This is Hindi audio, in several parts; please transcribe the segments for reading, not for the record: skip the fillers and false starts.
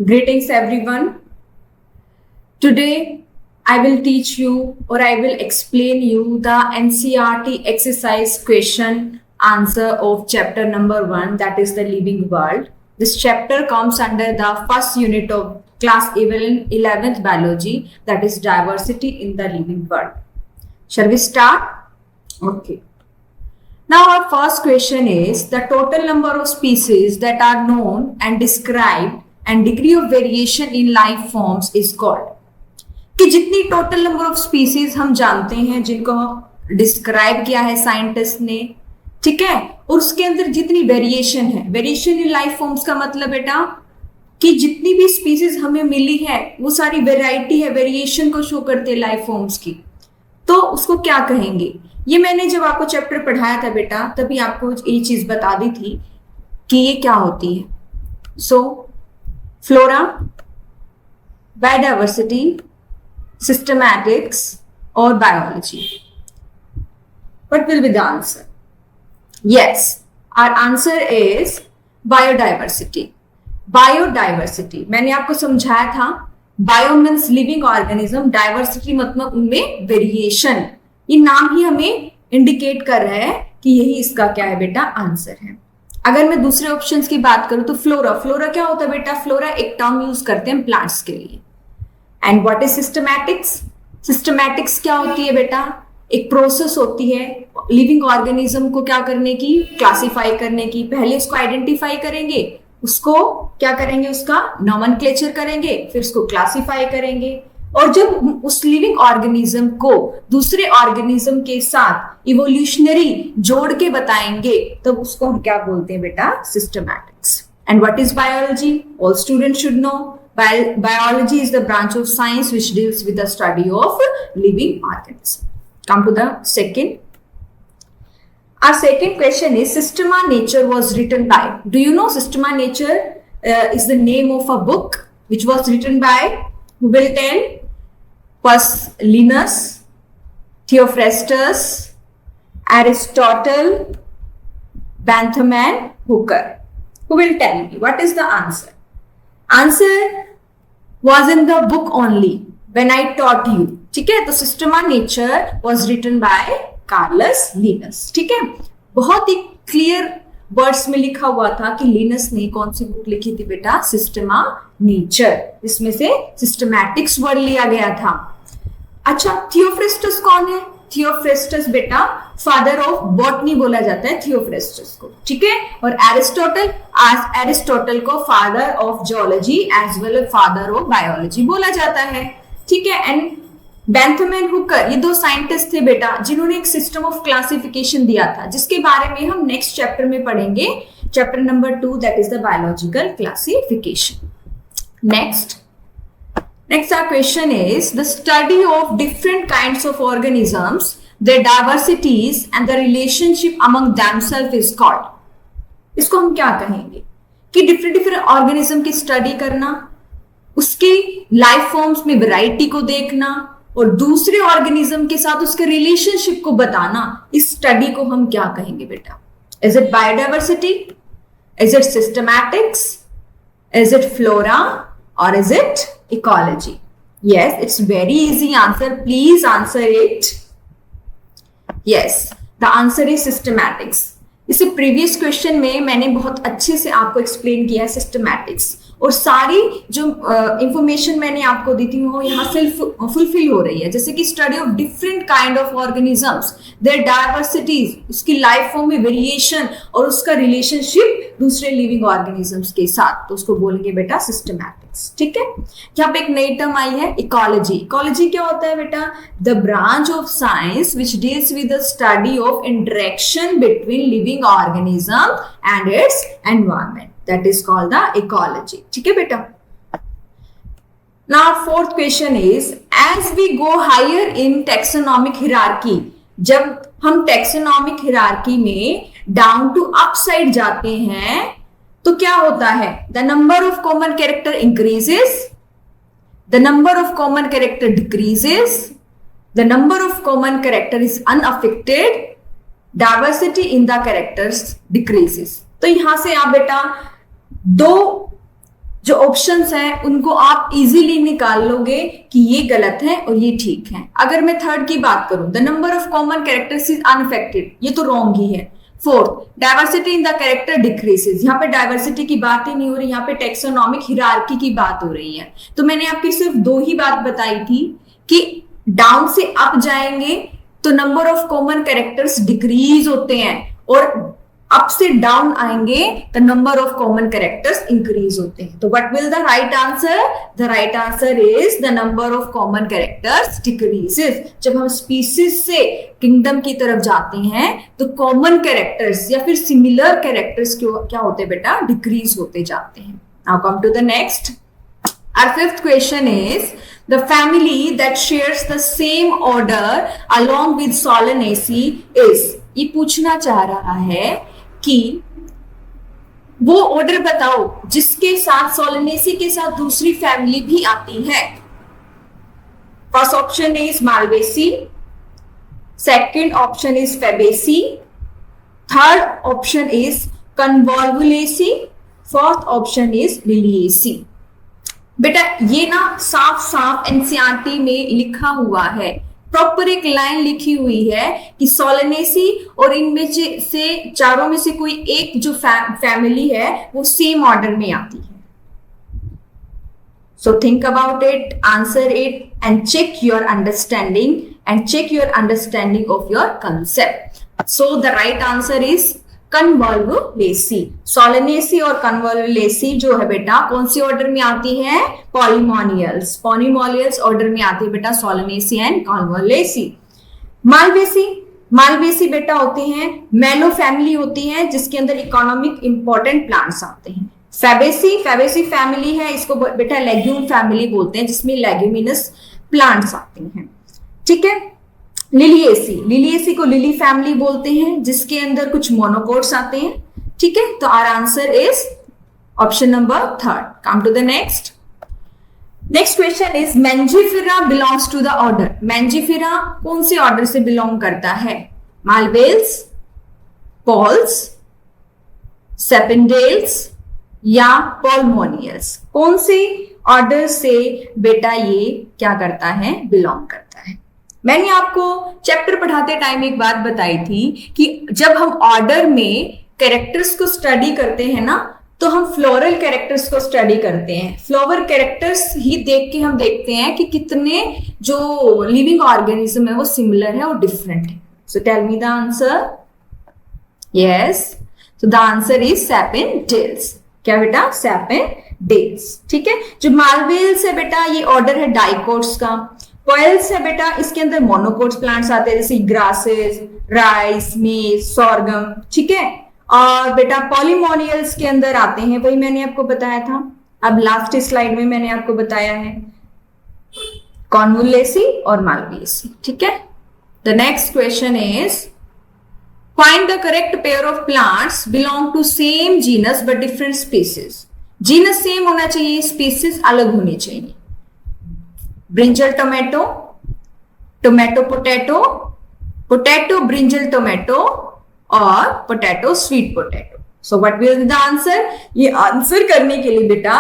Greetings everyone. Today I will teach you or I will explain you the NCERT exercise question answer of chapter number 1, that is the living world. This chapter comes under the first unit of class 11th biology, that is diversity in the living world. Shall we start? Okay. Now our first question is the total number of species that are known and described and degree of variation in life forms is called. कि जितनी टोटल नंबर ऑफ स्पीसीज हम जानते हैं जिनको डिस्क्राइब किया है साइंटिस्ट ने, ठीक है, और उसके अंदर जितनी वेरिएशन है, वेरिएशन इन लाइफ फॉर्म्स का मतलब बेटा कि जितनी भी स्पीसीज हमें मिली है वो सारी वेराइटी है, वेरिएशन को शो करते हैं लाइफ फॉर्म्स की, तो उसको क्या कहेंगे? ये मैंने जब आपको चैप्टर पढ़ाया था बेटा तभी आपको ये चीज बता दी थी कि ये क्या होती है. So flora, biodiversity, systematics or biology. What will be the answer? Yes, our answer is biodiversity. Biodiversity मैंने आपको समझाया था, bio means living organism, diversity मतलब उनमें वेरिएशन. ये नाम ही हमें इंडिकेट कर रहा है कि यही इसका क्या है बेटा आंसर है. अगर मैं दूसरे ऑप्शंस की बात करूं तो फ्लोरा, फ्लोरा क्या होता है बेटा? फ्लोरा एक टर्म यूज करते हैं प्लांट्स के लिए. And what is systematics? Systematics क्या होती है बेटा? एक प्रोसेस होती है लिविंग ऑर्गेनिज्म को क्या करने की, क्लासिफाई करने की. पहले उसको आइडेंटिफाई करेंगे, उसको क्या करेंगे, उसका नॉमेनक्लेचर करेंगे, फिर उसको क्लासिफाई करेंगे, और जब उस लिविंग ऑर्गेनिज्म को दूसरे ऑर्गेनिज्म के साथ इवोल्यूशनरी जोड़ के बताएंगे तब उसको हम क्या बोलते हैं बेटा? Systematics. And what is biology? All students should know. Biology is the branch of science which deals with the study of living organisms. Come to the second. Our second question is Systema Nature was written by. Do you know Systema Nature is the name of a book which was written by, who will tell? Was Linus, Theophrastus, Aristotle, Bentham and Hooker. Who will tell me what is the answer? Answer was in the book only when I taught you. ठीक है, तो Systema Nature was written by Carolus Linus. ठीक है, बहुत ही क्लियर वर्ड्स में लिखा हुआ था कि लिनस ने कौन सी बुक लिखी थी बेटा? Systema Nature. इसमें से सिस्टमैटिक्स वर्ड लिया गया था. अच्छा, थियोफ्रेस्टस कौन है? थियोफ्रेस्टस बेटा फादर ऑफ बॉटनी बोला जाता है थियोफ्रेस्टस को, ठीक है. और एरिस्टोटल को father of geology as well as father of biology बोला जाता है, ठीक है. एंड बेंथम एंड हुकर, ये दो साइंटिस्ट थे बेटा जिन्होंने एक सिस्टम ऑफ क्लासिफिकेशन दिया था जिसके बारे में हम नेक्स्ट चैप्टर में पढ़ेंगे, chapter number 2, that is the biological classification. Next our question is the study of different kinds of organisms, their diversities and the relationship among themselves is called. इसको हम क्या कहेंगे? कि डिफरेंट ऑर्गेनिज्म की स्टडी करना, उसकी लाइफ फॉर्म्स में वैरायटी को देखना और दूसरे ऑर्गेनिज्म के साथ उसके रिलेशनशिप को बताना, इस स्टडी को हम क्या कहेंगे बेटा? Is it biodiversity? Is it systematics? Is it flora? or is it ecology? Yes, it's very easy answer. Please answer it. Yes, the answer is systematics. इसे प्रीवियस क्वेश्चन में मैंने बहुत अच्छे से आपको एक्सप्लेन किया है सिस्टमैटिक्स, और सारी जो इंफॉर्मेशन मैंने आपको दी थी वो यहाँ फुलफिल हो रही है. जैसे कि study of different kind of organisms, their diversities, उसकी लाइफ फॉर्म में वेरिएशन और उसका रिलेशनशिप दूसरे लिविंग ऑर्गेनिजम्स के साथ, तो उसको बोलेंगे बेटा सिस्टमैटिक्स. ठीक है. यहाँ पे एक नई टर्म आई है इकोलॉजी. इकोलॉजी क्या होता है बेटा? The branch of science which deals with the study of interaction between living organism and its environment. That is called the ecology. ठीक है बेटा. Now fourth question is, as we go higher in taxonomic hierarchy, जब हम taxonomic hierarchy में down to up side जाते हैं तो क्या होता है? The number of common character increases, the number of common character decreases, the number of common character is unaffected, diversity in the characters decreases. तो यहां से आप बेटा दो जो ऑप्शंस हैं उनको आप इजीली निकाल लोगे कि ये गलत है और ये ठीक है। अगर मैं थर्ड की बात करूं, the number of common characters is unaffected, ये तो रॉन्ग ही है। Fourth, diversity in the character decreases, यहाँ पे डाइवर्सिटी की बात ही नहीं हो रही, यहाँ पे टेक्सोनॉमिक हिरार्की की बात हो रही है। तो मैंने आपकी सिर्फ दो ही बात बताई थी कि डाउन से अप जाएंगे तो number of common characters decrease होते हैं, और अप से डाउन आएंगे तो number of common characters increase होते हैं। तो what will the right answer? The right answer is the number of common characters decreases. जब हम स्पीसीज से किंगडम की तरफ जाते हैं तो कॉमन कैरेक्टर्स या फिर सिमिलर कैरेक्टर्स क्या होते हैं बेटा? डिक्रीज होते जाते हैं। Now come to the next. Our fifth question is the family that shares the same order along with Solanaceae is, ये पूछना चाह रहा है कि वो ऑर्डर बताओ जिसके साथ सोलेनेसी के साथ दूसरी फैमिली भी आती है। First option is Malvaceae, second option is Fabaceae, third option is Convolvulaceae, fourth option is Liliaceae. बेटा ये ना साफ साफ एनसीईआरटी में लिखा हुआ है, प्रॉपर एक लाइन लिखी हुई है कि सोलेनेसी और इनमें से चारों में से कोई एक जो फैमिली है वो सेम ऑर्डर में आती है। So think about it, answer it and check your understanding of your concept. So the right answer is Convolvulaceae. Solanaceae और कन्वॉल्वुलेसी जो है बेटा कौन सी ऑर्डर में आती है? पॉलीमोनियल्स ऑर्डर में आती है बेटा सोलेनेसी एंड कन्वॉल्वुलेसी। मालवेसी बेटा होते हैं मेलो फैमिली होती है जिसके अंदर इकोनॉमिक इंपॉर्टेंट प्लांट्स आते हैं। फेबेसी फैमिली है, इसको बेटा लेग्यूम फैमिली बोलते हैं जिसमें लेग्यूमिनस प्लांट्स आते हैं। ठीक है। लिलिएसी को लिली फैमिली बोलते हैं जिसके अंदर कुछ मोनोकोट्स आते हैं। ठीक है, तो our answer is option number third. Come to the next question is Mangifera belongs to the order. Mangifera कौन से ऑर्डर से बिलोंग करता है? मालवेल्स, पॉल्स, सेपेंडेल्स या पॉल्मोनियल्स? कौन से ऑर्डर से बेटा ये क्या करता है? बिलोंग करता है। मैंने आपको चैप्टर पढ़ाते टाइम एक बात बताई थी कि जब हम ऑर्डर में कैरेक्टर्स को स्टडी करते हैं ना तो हम फ्लोरल कैरेक्टर्स को स्टडी करते हैं। फ्लावर कैरेक्टर्स ही देख के हम देखते हैं कि कितने जो लिविंग ऑर्गेनिज्म है वो सिमिलर है और डिफरेंट है। So tell me the answer. Yes, so the answer is Sapindales. क्या बेटा? सेपेंडेल्स। ठीक है। जो मालवेल्स है बेटा ये ऑर्डर है डाइकोट्स का। पॉल्स है बेटा इसके अंदर मोनोकोट्स प्लांट्स आते हैं जैसे ग्रासेस, राइस, मेज, सोरगम। ठीक है। और बेटा पॉलीमोनियल्स के अंदर आते हैं, वही मैंने आपको बताया था, अब लास्ट स्लाइड में मैंने आपको बताया है, कॉन्वुलेसी और मालवेसी। ठीक है। The next question is find the correct pair of plants belong to same genus but different species. Genus same होना चाहिए, स्पीसीज अलग होनी चाहिए। Brinjal tomato, tomato potato, potato brinjal tomato और potato sweet potato. So what will be the answer? ये आंसर करने के लिए बेटा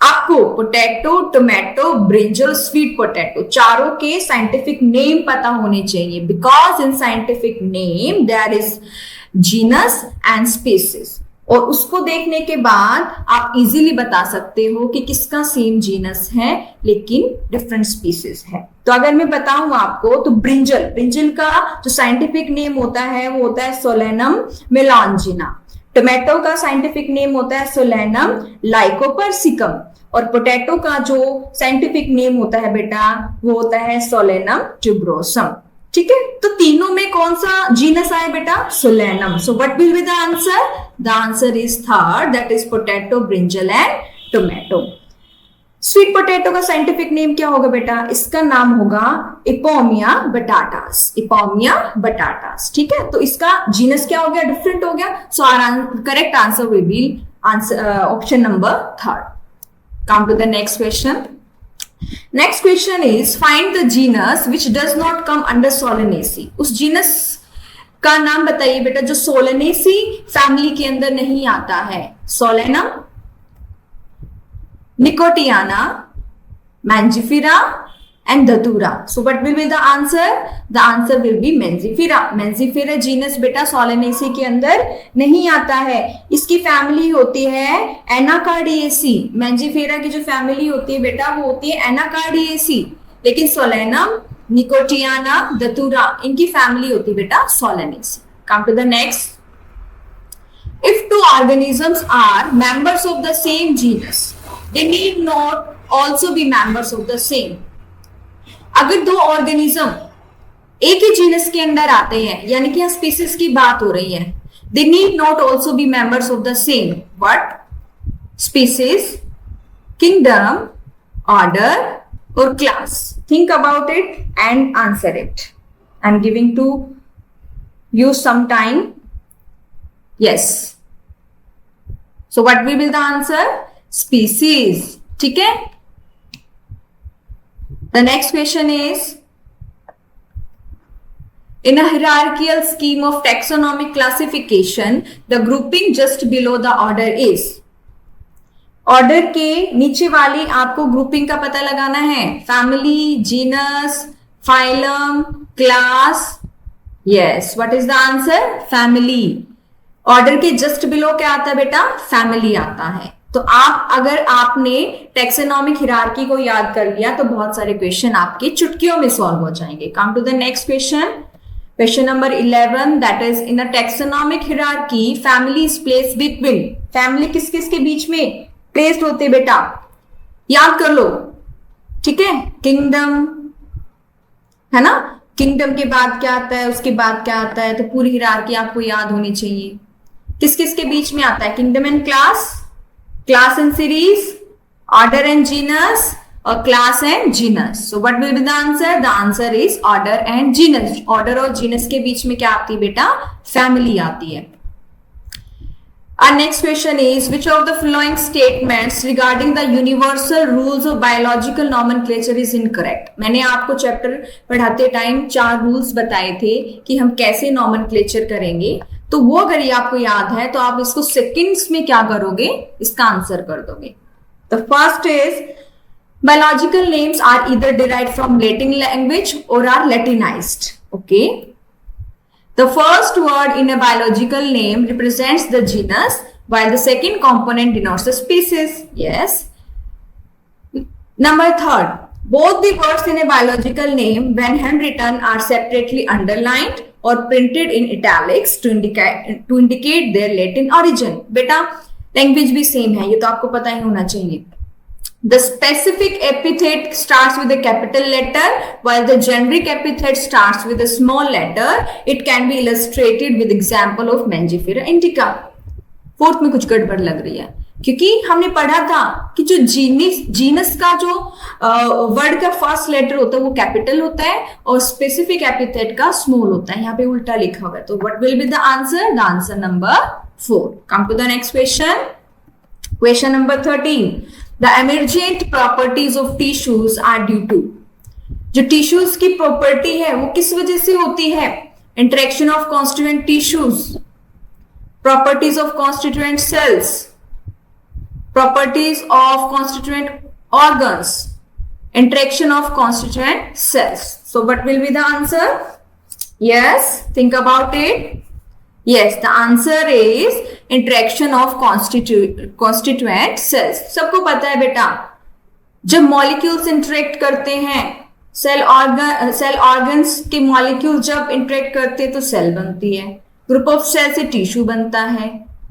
आपको potato, tomato, brinjal, sweet potato चारों के साइंटिफिक नेम पता होने चाहिए, because in scientific name there is genus and species. और उसको देखने के बाद आप इजीली बता सकते हो कि किसका सेम जीनस है लेकिन डिफरेंट स्पीसीज है। तो अगर मैं बताऊं आपको तो ब्रिंजल का जो साइंटिफिक नेम होता है वो होता है सोलेनम मेलांजिना। टोमेटो का साइंटिफिक नेम होता है सोलेनम लाइकोपर्सिकम। और पोटैटो का जो साइंटिफिक नेम होता है बेटा वो होता है सोलेनम ट्यूब्रोसम। ठीक है। तो तीनों में कौन सा जीनस आया बेटा? Solanum. So what will be the answer? The answer is third, that is potato, brinjal and tomato. Sweet potato का साइंटिफिक नेम क्या होगा बेटा? इसका नाम होगा इपोमिया बटाटास। Ipomoea batatas. ठीक है। तो इसका जीनस क्या हो गया? डिफरेंट हो गया। So our correct answer will be option number third. Come to the next question. Next question is find the genus which does not come under Solanaceae। उस जीनस का नाम बताइए बेटा जो सोलेनेसी फैमिली के अंदर नहीं आता है। Solanum, Nicotiana, Mangifera, and Datura. So what will be the answer? The answer will be Mangifera. Mangifera genus बेटा Solanaceae के अंदर नहीं आता है. इसकी फैमिली होती है Anacardiaceae. Mangifera की जो फैमिली होती है बेटा वो होती है Anacardiaceae. लेकिन Solanum, Nicotiana, Datura इनकी फैमिली होती है बेटा Solanaceae. Come to the next. If two organisms are members of the same genus, they need not also be members of the same. अगर दो ऑर्गेनिज्म एक ही जीनस के अंदर आते हैं, यानी कि यहाँ स्पीसीज की बात हो रही है, they need not also be members of the same but species, kingdom, order और class. Think about it and answer it. I am giving to you some time. Yes, so what will be the answer? Species. ठीक है. The next question is, in a hierarchical scheme of taxonomic classification, the grouping just below the order is. Order के नीचे वाली आपको grouping का पता लगाना है. Family, genus, phylum, class. Yes, what is the answer? Family. Order के just below क्या आता है बेटा? Family आता है. तो आप अगर आपने टेक्सोनॉमिक हिरार्की को याद कर लिया तो बहुत सारे क्वेश्चन आपके चुटकियों में सॉल्व हो जाएंगे. Come to the next question. Question number 11, that is in a taxonomic hierarchy family is placed between. Family किस किस के बीच में प्लेस्ड होते बेटा? याद कर लो. ठीक है. किंगडम है ना. किंगडम के बाद क्या आता है, उसके बाद क्या आता है, तो पूरी हिरार्की आपको याद होनी चाहिए. किस किस के बीच में आता है? Kingdom and class, class and series, order and genus, or class and genus. So what will be the answer? The answer is order and genus. Order और genus के बीच में क्या आती है बेटा? Family आती है. Our next question is, which of the following statements regarding the universal rules of biological nomenclature is incorrect? मैंने आपको चैप्टर पढ़ाते टाइम 4 रूल्स बताए थे कि हम कैसे नॉमेनक्लेचर करेंगे. तो वो अगर ये आपको याद है तो आप इसको सेकंड्स में क्या करोगे? इसका आंसर कर दोगे. The first is, biological names are either derived from Latin language और are Latinized. Okay. The first word in a biological name represents the genus while the second component denotes the species. Yes. Number 3, both the words in a biological name when handwritten are separately underlined or printed in italics to indicate their Latin origin. बेटा लैंग्वेज भी सेम है, ये तो आपको पता ही होना चाहिए. The specific epithet starts with a capital letter while the generic epithet starts with a small letter. It can be illustrated with example of Mangifera indica. Fourth में कुछ गड़बड़ लग रही है क्योंकि हमने पढ़ा था कि जो जीनस का जो वर्ड का फर्स्ट लेटर होता है वो कैपिटल होता है और स्पेसिफिक एपिथेट का स्मॉल होता है. यहाँ पे उल्टा लिखा हुआ है. तो what will be the answer? The answer number 4. Come to the next question. Question number 13, the emergent properties of tissues are due to. जो टिश्यूज की प्रॉपर्टी है वो किस वजह से होती है? Interaction of constituent tissues, properties of constituent cells, properties of constituent organs, interaction of constituent cells. So what will be the answer? Yes, think about it. Yes, the answer is interaction of constituent cells. सबको पता है बेटा, जब मॉलिक्यूल्स इंटरेक्ट करते हैं, सेल ऑर्गन्स के मॉलिक्यूल जब इंटरेक्ट करते हैं तो सेल बनती है. ग्रुप ऑफ सेल से टिश्यू बनता है.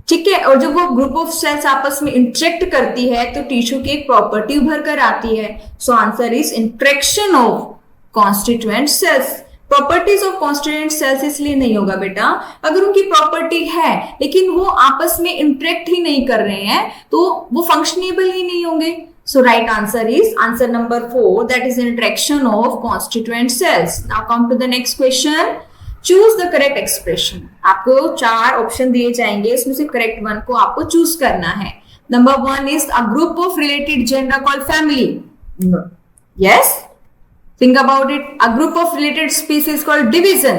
ठीक है. और जब वो ग्रुप ऑफ सेल्स आपस में इंटरेक्ट करती है तो टिश्यू की एक प्रॉपर्टी उभर कर आती है. So answer is interaction of constituent cells. Properties of constituent cells इसलिए नहीं होगा बेटा, अगर उनकी प्रॉपर्टी है लेकिन वो आपस में इंटरेक्ट ही नहीं कर रहे हैं तो वो फंक्शनेबल ही नहीं होंगे. So right answer is answer number 4, that is interaction of constituent cells. Now come to the next question. Choose the correct expression. आपको 4 ऑप्शन दिए जाएंगे, इसमें से करेक्ट वन को आपको चूज करना है. Number 1 is a group of related genera called family. Yes, think about it. A group of related species called division.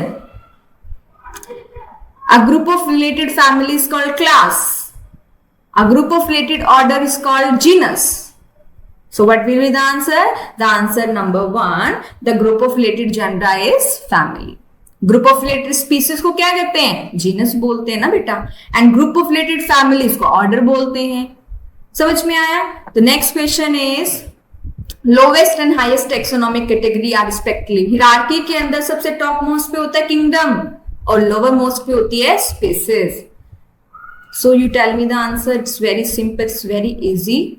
A group of related family is called class. A group of related order is called genus. So what will be the answer? The answer number 1, the group of related genera is family. Group of related species को क्या कहते हैं? जीनस बोलते हैं ना बेटा. And group of related families को ऑर्डर बोलते हैं. समझ में आया? The next question is lowest and highest taxonomic category are respectively. Hierarchy के अंदर सबसे टॉप मोस्ट पे होता है किंगडम और लोअर मोस्ट पे होती है species. So you tell me the answer. It's very simple, it's very easy.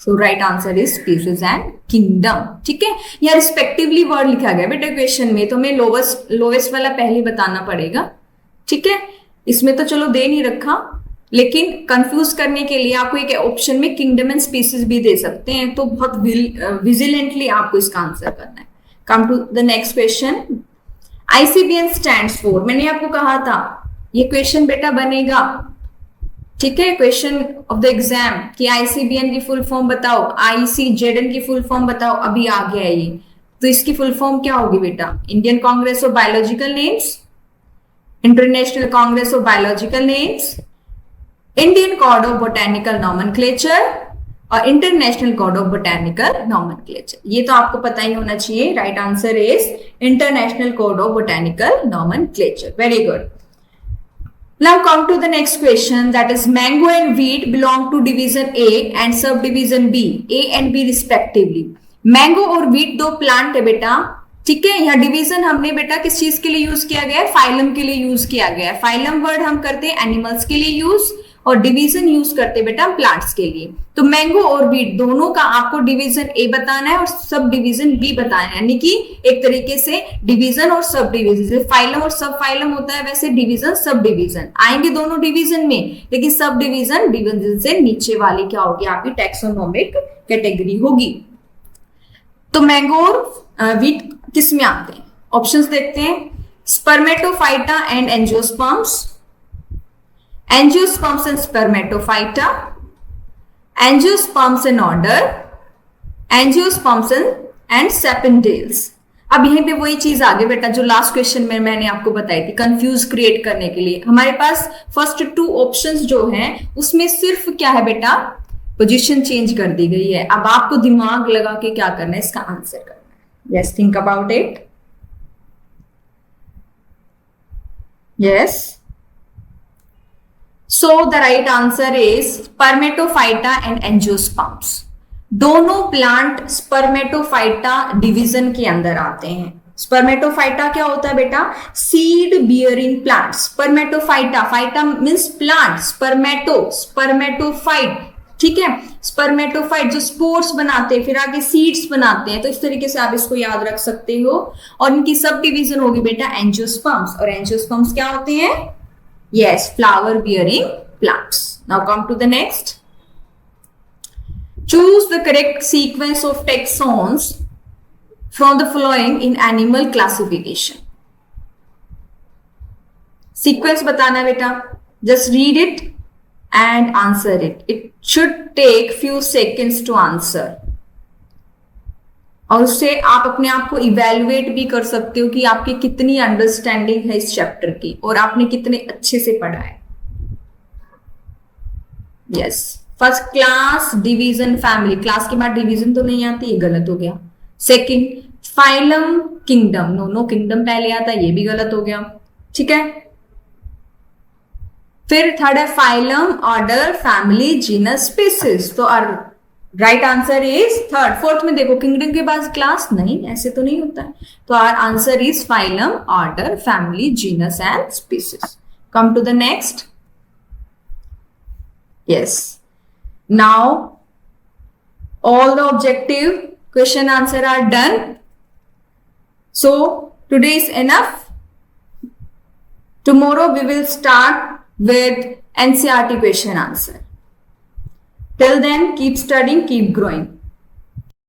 So right answer is species and kingdom. ठीक है, यहाँ रिस्पेक्टिवली वर्ड लिखा गया बेटा क्वेश्चन में, तो हमें लोवेस्ट वाला पहले बताना पड़ेगा. ठीक है, इसमें तो चलो दे नहीं रखा, लेकिन कंफ्यूज करने के लिए आपको एक ऑप्शन में किंगडम एंड स्पीसीज भी दे सकते हैं, तो बहुत विजिलेंटली आपको इसका आंसर करना है. Come to the next question. ICBN stands for. मैंने आपको कहा था ये क्वेश्चन बेटा बनेगा. ठीक है, क्वेश्चन ऑफ द एग्जाम कि आईसीबीएन की फुल फॉर्म बताओ, आईसीजेडएन की फुल फॉर्म बताओ. अभी आ गया ये, तो इसकी फुल फॉर्म क्या होगी बेटा? Indian congress of biological names, international congress of biological names, Indian code of botanical nomenclature और international code of botanical nomenclature. ये तो आपको पता ही होना चाहिए. Right answer is international code of botanical nomenclature. Very good. Now come to the next question, that is mango and wheat belong to division A and subdivision B, A and B respectively. Mango और व्हीट दो प्लांट है बेटा. ठीक है, यहाँ डिवीजन हमने बेटा किस चीज के लिए यूज किया गया है? फाइलम के लिए यूज किया गया है. फाइलम वर्ड हम करते हैं एनिमल्स के लिए यूज और डिवीजन यूज करते हैं बेटा प्लांट्स के लिए. तो मैंगो और व्हीट दोनों का आपको डिवीजन ए बताना है और सब डिवीजन बी बताना है. यानी कि एक तरीके से डिवीजन और सब डिवीजन, जैसे फाइलम और सब फाइलम होता है वैसे डिवीजन सब डिवीजन आएंगे दोनों डिवीजन में, लेकिन सब डिवीजन डिवीजन से नीचे वाली क्या होगी? आपकी टैक्सोनॉमिक कैटेगरी होगी. तो मैंगो और व्हीट किस में आते हैं? ऑप्शंस देखते हैं. Spermatophyta and angiosperms, angiosperms and spermatophyta, angiosperms and order, angiosperms and sapindales. अब यहीं पे वही चीज आ गई बेटा जो लास्ट क्वेश्चन में मैंने आपको बताई थी, कंफ्यूज क्रिएट करने के लिए. हमारे पास फर्स्ट 2 ऑप्शंस जो हैं उसमें सिर्फ क्या है बेटा? पोजीशन चेंज कर दी गई है. अब आपको दिमाग लगा के क्या करना है? इसका आंसर करना है. Yes, think about it. Yes, so the right answer is spermatophyta and angiosperms. दोनों प्लांट स्पर्मेटोफाइटा डिवीजन के अंदर आते हैं. स्पर्मेटोफाइटा क्या होता है बेटा? Seed bearing plant. Spermatophyta, phyta means plant, spermatophyte. ठीक है, स्पर्मेटोफाइट जो स्पोर्स बनाते हैं फिर आगे सीड्स बनाते हैं. तो इस तरीके से आप इसको याद रख सकते हो. और इनकी सब डिवीजन होगी बेटा एंजियोस्पर्म्स. और एंजियोस्पर्म्स क्या होते हैं? Yes, flower bearing plants. Now come to the next. Choose the correct sequence of taxons from the following in animal classification. Sequence बताना बेटा. Just read it and answer it. It should take few seconds to answer. और उससे आप अपने आप को इवेल्युएट भी कर सकते हो कि आपकी कितनी अंडरस्टैंडिंग है इस चैप्टर की और आपने कितने अच्छे से पढ़ा है. Yes, first class division family. Class के बाद डिवीजन तो नहीं आती, ये गलत हो गया. Second phylum kingdom, no kingdom पहले आता है, ये भी गलत हो गया. ठीक है, फिर थर्ड है phylum, order, family, genus, species. तो right answer is third. Fourth में देखो किंगडम के बाद क्लास नहीं, ऐसे तो नहीं होता है. तो our answer is phylum, order, family, genus and species. Come to the next. Yes, now all the objective question answer are done. So today is enough. Tomorrow we will start with NCERT question answer. Till then, keep studying, keep growing.